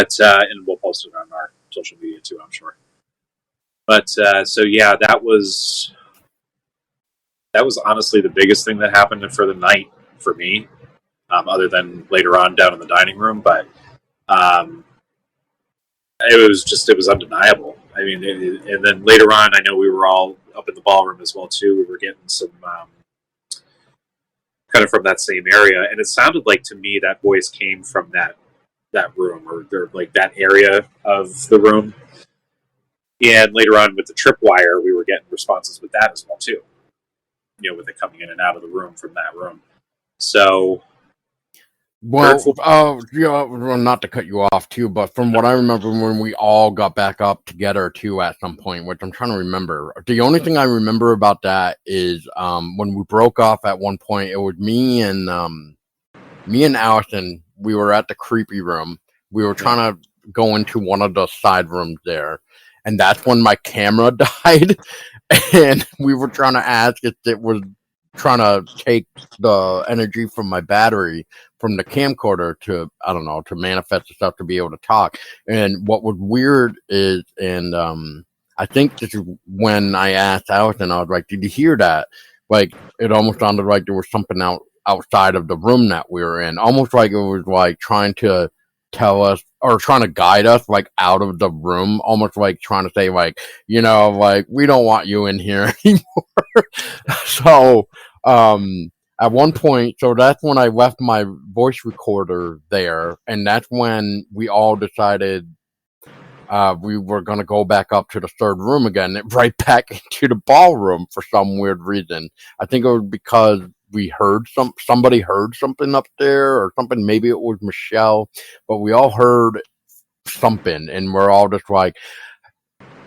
And we'll post it on our social media too, I'm sure. But so yeah, that was honestly the biggest thing that happened for the night for me, other than later on down in the dining room. But it was undeniable. I mean, and then later on, I know we were all up in the ballroom as well too. We were getting some kind of from that same area, and it sounded like to me that voice came from that room or like that area of the room. And later on with the tripwire, we were getting responses with that as well too. With it coming in and out of the room from that room. So, well, not to cut you off too, but from what I remember when we all got back up together too at some point, which I'm trying to remember, the only thing I remember about that is when we broke off at one point, it was me and Allison. We were at the creepy room. We were trying to go into one of the side rooms there, and that's when my camera died. And we were trying to ask if it was trying to take the energy from my battery from the camcorder to, I don't know, to manifest itself to be able to talk. And what was weird is, and I think this is when I asked Allison, I was like, did you hear that? Like, it almost sounded like there was something outside of the room that we were in. Almost like it was like trying to tell us or trying to guide us like out of the room, almost like trying to say like, like we don't want you in here anymore. So at one point, so that's when I left my voice recorder there, and that's when we all decided we were going to go back up to the third room again, right back into the ballroom for some weird reason. I think it was because we heard somebody heard something up there or something. Maybe it was Michelle, but we all heard something, and we're all just like,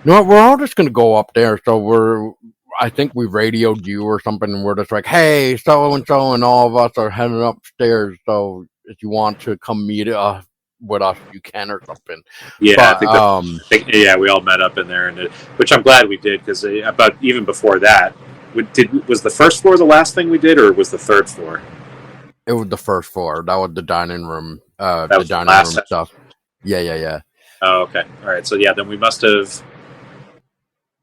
no, we're all just going to go up there. So I think we radioed you or something, and we're just like, hey, so-and-so and all of us are heading upstairs. So if you want to come meet with us, you can or something. Yeah, but, I think we all met up in there, which I'm glad we did, because but even before that, was the first floor the last thing we did, or was the third floor? It was the first floor. That was the dining room. That the was dining room stuff. Yeah. Oh, okay. All right. So yeah, then we must have.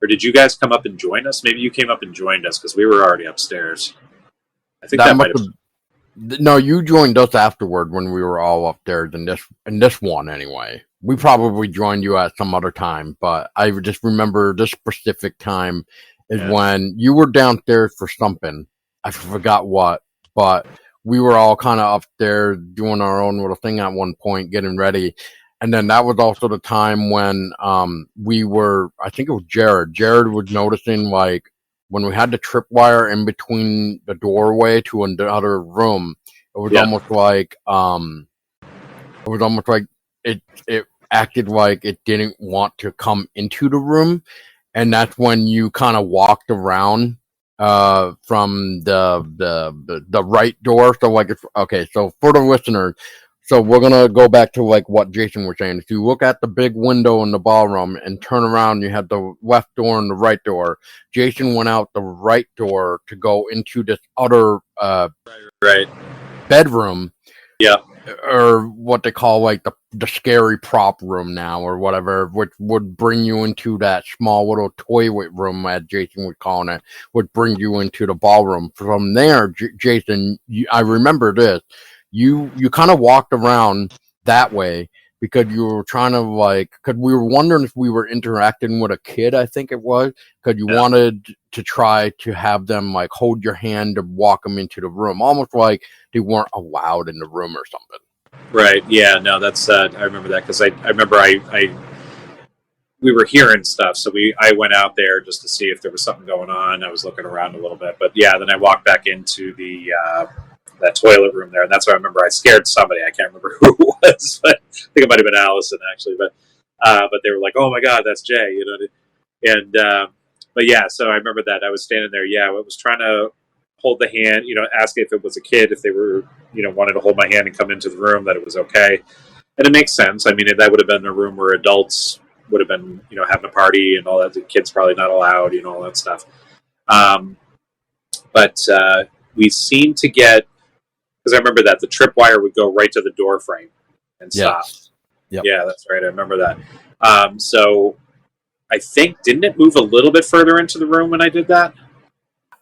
Or did you guys come up and join us? Maybe you came up and joined us because we were already upstairs. I think that might have. No, you joined us afterward when we were all upstairs in this one anyway. We probably joined you at some other time, but I just remember this specific time is when you were downstairs for something. I forgot what, but we were all kind of upstairs doing our own little thing at one point, getting ready. And then that was also the time when we were, I think it was Jared. Jared was noticing like when we had the tripwire in between the doorway to another room, it was almost like it acted like it didn't want to come into the room. And that's when you kind of walked around from the right door. So like, okay. So for the listeners, so we're gonna go back to like what Jason was saying. If you look at the big window in the ballroom and turn around, you have the left door and the right door. Jason went out the right door to go into this other Right. bedroom, Yeah. or what they call like the scary prop room now or whatever, which would bring you into that small little toilet room, as Jason was calling it, would bring you into the ballroom. From there, Jason, I remember this. You kind of walked around that way because you were trying to like, because we were wondering if we were interacting with a kid, I think it was, because you wanted to try to have them like hold your hand to walk them into the room, almost like they weren't allowed in the room or something. Right. Yeah. No, that's. I remember that because I remember we were hearing stuff, so I went out there just to see if there was something going on. I was looking around a little bit, but yeah, then I walked back into the that toilet room there, and that's why I remember I scared somebody. I can't remember who it was, but I think it might have been Allison actually. But they were like, "Oh my God, that's Jay," you know. And but yeah, so I remember that I was standing there. Yeah, I was trying to hold the hand, ask if it was a kid, if they were, wanted to hold my hand and come into the room, that it was okay. And it makes sense. I mean, that would have been a room where adults would have been, having a party and all that. The kids probably not allowed, all that stuff. But we seemed to get, because I remember that the tripwire would go right to the door frame and stop. Yep. Yeah, that's right. I remember that. So I think, didn't it move a little bit further into the room when I did that?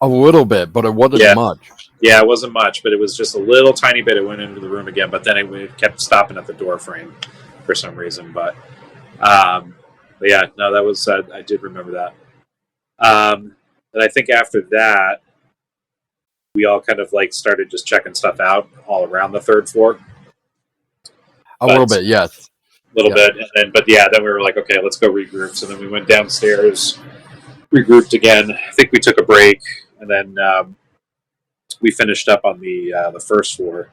A little bit, but it wasn't much. Yeah, it wasn't much, but it was just a little tiny bit. It went into the room again, but then it kept stopping at the door frame for some reason. But yeah, no, that was I did remember that. And I think after that, we all kind of like started just checking stuff out all around the third floor. A little bit, yes. A little bit, and then we were like, okay, let's go regroup. So then we went downstairs, regrouped again. I think we took a break, and then we finished up on the first floor.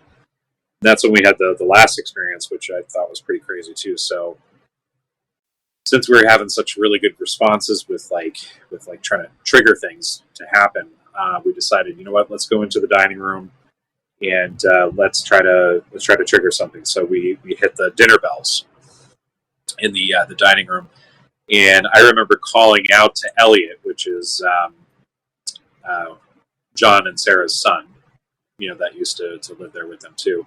And that's when we had the last experience, which I thought was pretty crazy too. So since we were having such really good responses with trying to trigger things to happen, we decided, you know what, let's go into the dining room and let's try to trigger something. So we hit the dinner bells in the dining room, and I remember calling out to Elliot, which is John and Sarah's son, that used to live there with them too,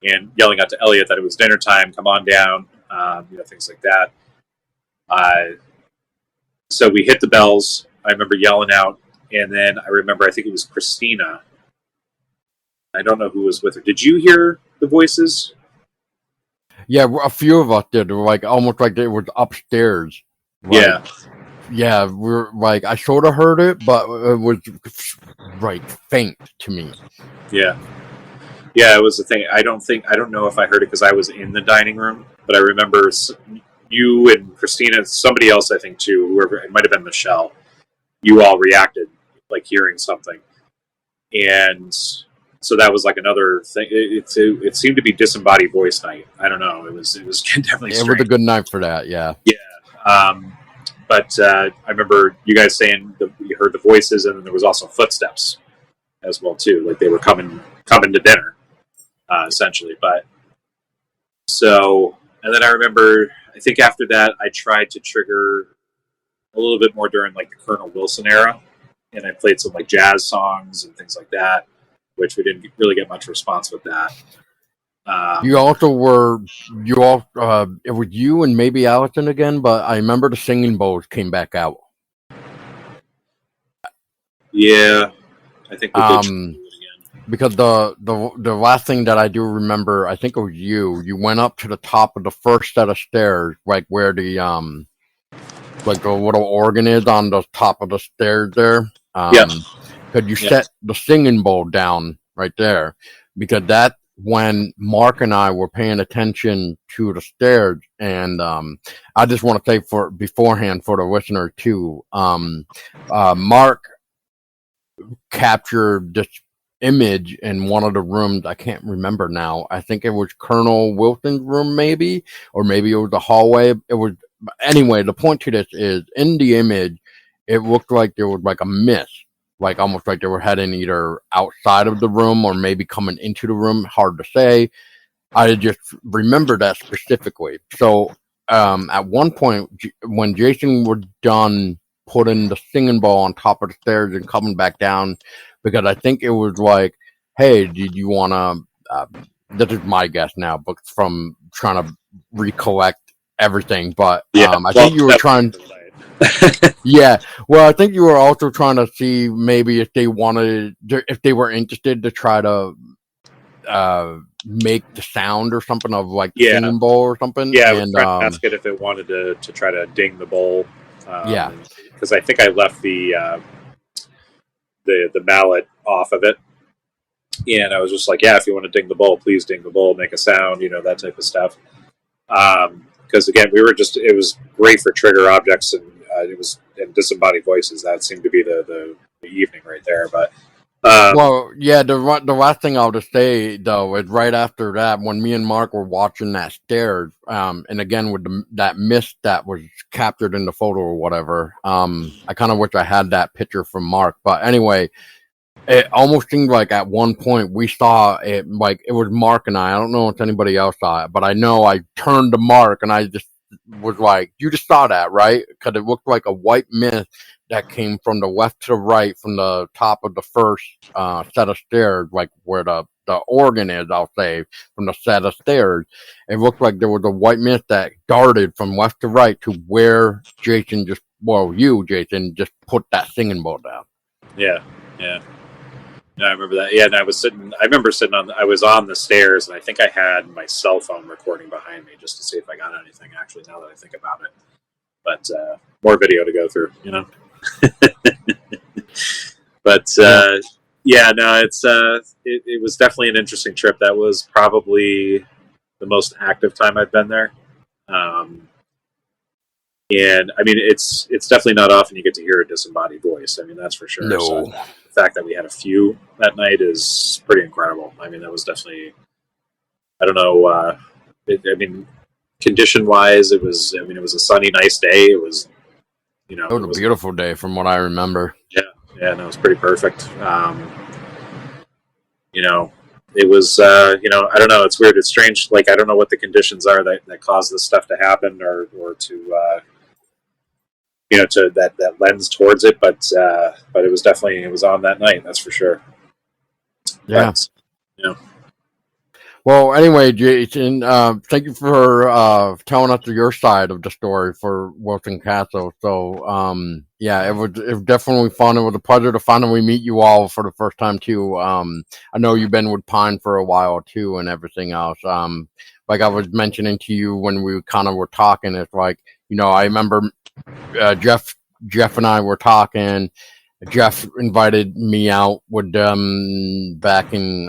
and yelling out to Elliot that it was dinner time, come on down, things like that. So we hit the bells. I remember yelling out, and then I remember, I think it was Christina. I don't know who was with her. Did you hear the voices? Yeah, a few of us did. Like almost like they were upstairs. Like, yeah, we're like, I sort of heard it, but it was right faint to me. Yeah, it was the thing. I don't know if I heard it because I was in the dining room, but I remember you and Christina, somebody else, I think too, whoever, it might have been Michelle. You all reacted like hearing something, and so that was like another thing. It seemed to be disembodied voice night. I don't know. It was definitely strange. It was a good night for that. Yeah. Yeah. But I remember you guys saying that you heard the voices, and then there was also footsteps as well too. Like they were coming to dinner, essentially. But so, and then I remember, I think after that, I tried to trigger a little bit more during like the Colonel Wilson era, and I played some like jazz songs and things like that, which we didn't really get much response with that. You also were, it was you and maybe Allison again, but I remember the singing bowls came back out. Yeah, I think we did it again. Because the last thing that I do remember, I think it was you went up to the top of the first set of stairs, like where the like the little organ is on the top of the stairs there. Because you set the singing bowl down right there, because that, when Mark and I were paying attention to the stairs, and I just want to say for beforehand for the listener too, Mark captured this image in one of the rooms. I can't remember now. I think it was Colonel Wilson's room, maybe, or maybe it was the hallway. It was, anyway. The point to this is, in the image, it looked like there was like a mist, like almost like they were heading either outside of the room or maybe coming into the room. Hard to say. I just remember that specifically. So at one point, when Jason was done putting the singing ball on top of the stairs and coming back down, because I think it was like, hey, did you want to? This is my guess now, but from trying to recollect everything. But Yeah, I well, think you were trying. Yeah, well, I think you were also trying to see maybe if they wanted, if they were interested to try to make the sound or something of like the yeah, singing bowl or something. yeah. I was And trying to ask it if it wanted to try to ding the bowl, yeah, because I think I left the mallet off of it, and I was just like, yeah, if you want to ding the bowl, please ding the bowl, make a sound, that type of stuff. Because again, we were just, it was great for trigger objects, and it was, and disembodied voices. That seemed to be the evening right there. But well, yeah. The last thing I'll just say though is right after that, when me and Mark were watching that stairs, and again with that mist that was captured in the photo or whatever, I kind of wish I had that picture from Mark. But anyway, it almost seemed like at one point we saw it, like it was Mark and I. I don't know if anybody else saw it, but I know I turned to Mark and I just was like, "You just saw that, right?" Because it looked like a white mist that came from the left to the right, from the top of the first set of stairs, like where the organ is. I'll say from the set of stairs, it looked like there was a white mist that darted from left to right to where Jason just, well, you Jason just put that singing bowl down. yeah, yeah. No, I remember that. Yeah, and I was sitting. I remember sitting on. I was on the stairs, and I think I had my cell phone recording behind me just to see if I got anything. Actually, now that I think about it, but more video to go through. But yeah, no, it was definitely an interesting trip. That was probably the most active time I've been there. And I mean, it's definitely not often you get to hear a disembodied voice. I mean, that's for sure. So No. the fact that we had a few that night is pretty incredible. I mean, that was definitely, I don't know. I mean, condition wise, it was. I mean, it was a sunny, nice day. It was, It was a beautiful day from what I remember. Yeah, yeah, no, it was pretty perfect. It was. I don't know. It's weird. It's strange. Like, I don't know what the conditions are that cause this stuff to happen, or to to that lens towards it. But it was definitely, it was on that night. That's for sure. Yeah. But, Well, anyway, Jason, thank you for telling us your side of the story for Wilson Castle. So, yeah, it was definitely fun. It was a pleasure to finally meet you all for the first time too. I know you've been with Pine for a while too, and everything else. Like I was mentioning to you when we kind of were talking, it's like, I remember Jeff and I were talking. Jeff invited me out with them back in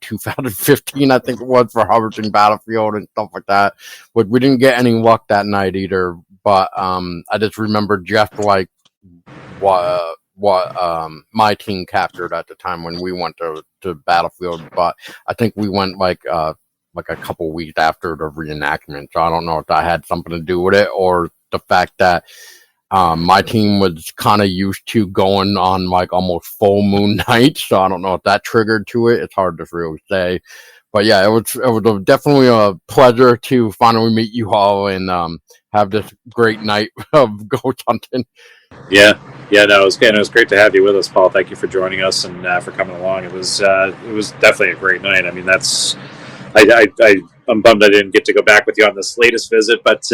2015, I think it was, for Hubbardton Battlefield and stuff like that. But we didn't get any luck that night either. But I just remember Jeff like what my team captured at the time when we went to Battlefield. But I think we went like a couple weeks after the reenactment. So I don't know if that had something to do with it or the fact that my team was kind of used to going on like almost full moon nights, so I don't know if that triggered to it. It's hard to really say, but yeah, it was definitely a pleasure to finally meet you all and have this great night of ghost hunting. yeah, no, it was good. And it was great to have you with us, Paul. Thank you for joining us and for coming along. It was definitely a great night. I mean, I'm bummed I didn't get to go back with you on this latest visit, but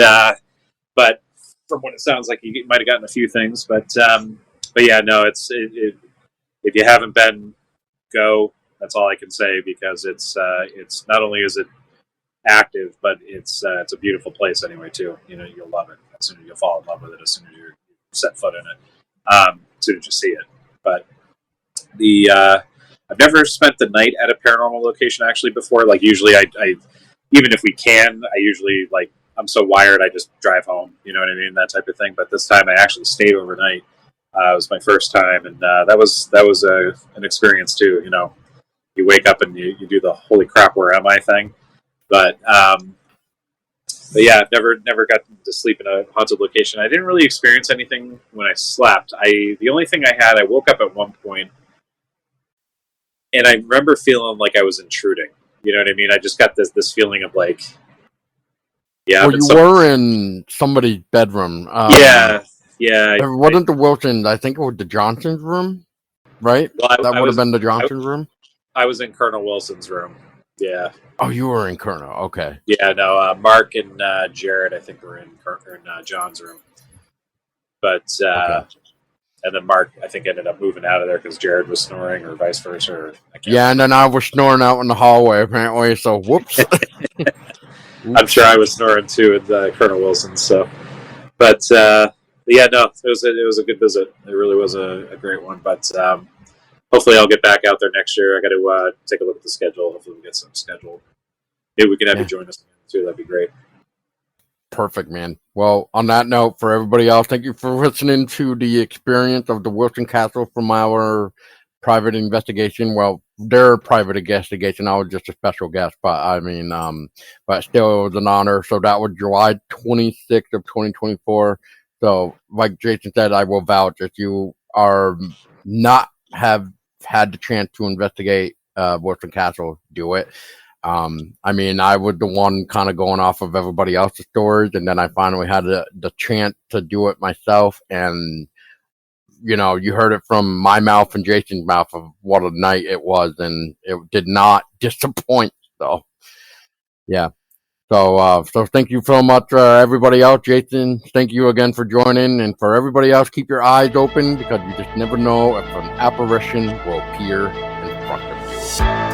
from what it sounds like, you might have gotten a few things, but yeah, no, if you haven't been, go. That's all I can say, because it's not only is it active, but it's a beautiful place anyway too. You'll love it as soon as you'll fall in love with it as soon as you set foot in it, as soon as you see it. But I've never spent the night at a paranormal location actually before. Like usually, I even if we can, I usually like. I'm so wired, I just drive home. You know what I mean? That type of thing. But this time, I actually stayed overnight. It was my first time, and that was an experience too. You wake up and you do the holy crap, where am I thing. But But yeah, I've never got to sleep in a haunted location. I didn't really experience anything when I slept. The only thing I had, I woke up at one point, and I remember feeling like I was intruding. You know what I mean? I just got this feeling of like, yeah, well, you were in somebody's bedroom. Yeah. It wasn't the Wilsons. I think it was the Johnsons' room, right? Well, That would have been the Johnsons' room. I was in Colonel Wilson's room. Yeah. Oh, you were in Colonel. Okay. Yeah, no, Mark and Jared, I think, were in John's room. But Okay. and then Mark, I think, ended up moving out of there because Jared was snoring, or vice versa. Or Yeah, and then I was snoring out in the hallway apparently. So whoops. I'm sure I was snoring too with Colonel Wilson. So, but yeah, no, it was a good visit. It really was a great one. But hopefully, I'll get back out there next year. I got to take a look at the schedule. Hopefully, we get some scheduled. Maybe we can have you join us too. That'd be great. Perfect, man. Well, on that note, for everybody else, thank you for listening to the experience of the Wilson Castle from our private investigation. Well, their private investigation. I was just a special guest, but I mean, but still, it was an honor. So that was July 26th of 2024. So, like Jason said, I will vouch if you are not have had the chance to investigate Wilson Castle, do it. I mean, I was the one kind of going off of everybody else's stories, and then I finally had the chance to do it myself. And, you know, you heard it from my mouth and Jason's mouth of what a night it was, and it did not disappoint. So, yeah. So thank you so much, everybody else. Jason, thank you again for joining. And for everybody else, keep your eyes open because you just never know if an apparition will appear in front of you.